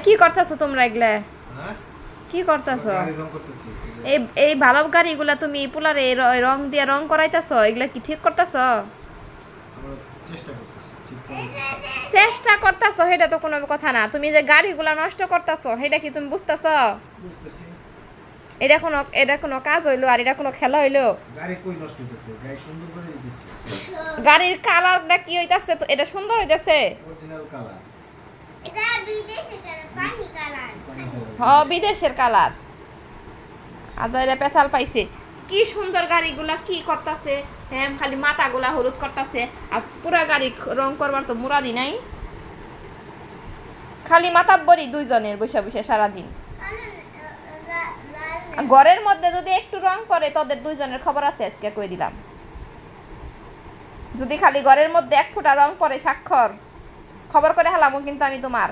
কি করতেছো তোমরা এগুলা? কি করতেছো? এই ভালো গাড়িগুলা তুমি পোলারে রং দিয়ে রং করাইতেছো, এগুলা কি ঠিক করতেছো? চেষ্টা করতেছো সেটা তো কোনো কথা না। তুমি যে গাড়িগুলা নষ্ট করতেছো সেটা কি তুমি বুঝতেছো? এটা কোনো কাজ হইলো? আর এটা কোনো খেলা হইলো? গাড়ির কালারটা কি হইতাছে? তো এটা সুন্দর হইতাছে। বিদেশের কালার। আজ এটা পেশাল পাইছে। কি সুন্দর গাড়িগুলা কি করতেছে, হ্যাঁ খালি মাথাগুলা হলুদ করতেছে। আর পুরা গাড়ি রং করবার তো মুরাদি নাই, খালি মাথা বড়ি দুইজনের বসে বসে সারাদিন। ঘরের মধ্যে যদি একটু রং পরে তোদের দুইজনের খবর আছে আজকে কই দিলাম। যদি খালি ঘরের মধ্যে এক ফোঁটা রং পরে স্বাক্ষর খবর করে হালামো কিন্তু আমি তোমার।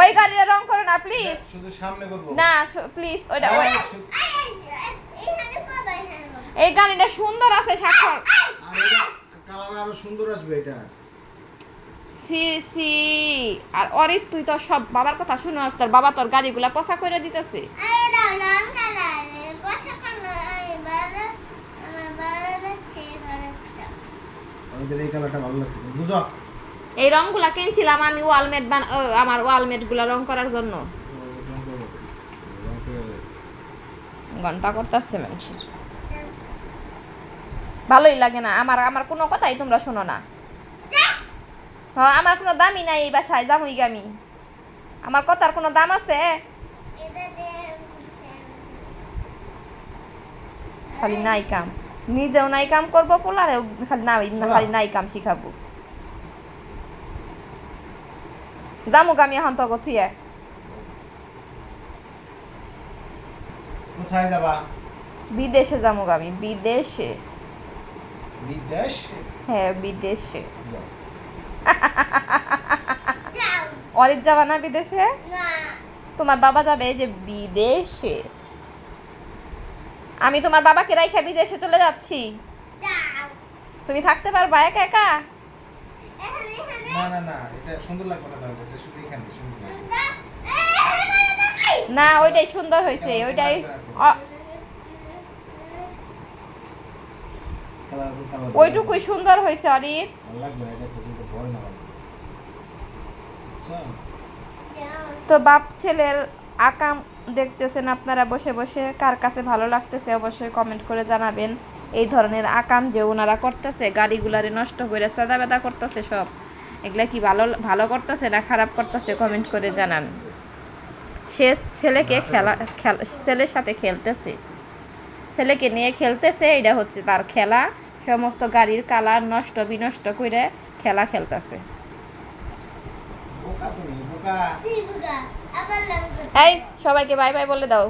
ওই গাড়িটা রং করো না প্লিজ, শুধু সামনে করব না প্লিজ। ওইটা এই গাড়িটা সুন্দর আছে স্বাক্ষর। কালার আরো সুন্দর আসবে এটা। সি সি আর অরিত তুই তো সব বাবার কথা শুনোস, তোর বাবা তোর গাড়িগুলা পচা করে দিতেছে। আমাদের এই কালারটা ভালো লাগছে, বুঝো? এই রংগুলা কিনছিলাম আমি ওয়ালমেট আমার ওয়ালমেট গুলা রং করার জন্য। ঘন্টা করতেছে মানুষের, ভালোই লাগে না আমার। আমার কোনো কথাই তোমরা শোনো না। হ্যাঁ আমার কোনো দামই নাই এই বাসায়, জামুই গামি। আমার কথার কোনো দাম আছে? খালি নাই কাম, নিজেও নাই কাম করবো, পোলারেও খালি খালি নাই কাম শিখাবো। জামুক আমি এখন তো থুয়ে। কোথায় যাবা? বিদেশে জামুক আমি, বিদেশে। বিদেশে? হ্যাঁ বিদেশে। অরিত যাবা না বিদেশে? তোমার বাবা যাবে এই যে বিদেশে। আমি তোমার বাবাকে রাইখা বিদেশে চলে যাচ্ছি। তুমি থাকতে পারবা একা একা? না না না, এটা সুন্দর লাগবে না, তাহলে এটা শুধু এখানে সুন্দর লাগবে না। ওইটাই সুন্দর হয়েছে, ওইটাই ওইটুকুই সুন্দর হয়েছে। অরিত ভালো লাগবে না, দেখো কিন্তু বড় না লাগবে। তো বাপ ছেলের আকাম দেখতেছেন আপনারা বসে বসে, কার কাছে ভালো লাগতেছে অবশ্যই কমেন্ট করে জানাবেন। এই ধরনের আকাম যে ওনারা করতেছে, গাড়িগুলারে নষ্ট করে সাদা বেদা করতেছে, সব এগুলা কি ভালো ভালো করতেছে না খারাপ করতেছে কমেন্ট করে জানান। সে ছেলেকে ছেলের সাথে খেলতেছে, ছেলেকে নিয়ে খেলতেছে, এটা হচ্ছে তার খেলা। সমস্ত গাড়ির কালার নষ্ট বিনষ্ট করে খেলা খেলতেছে। এই সবাইকে বাই বাই বলে দাও।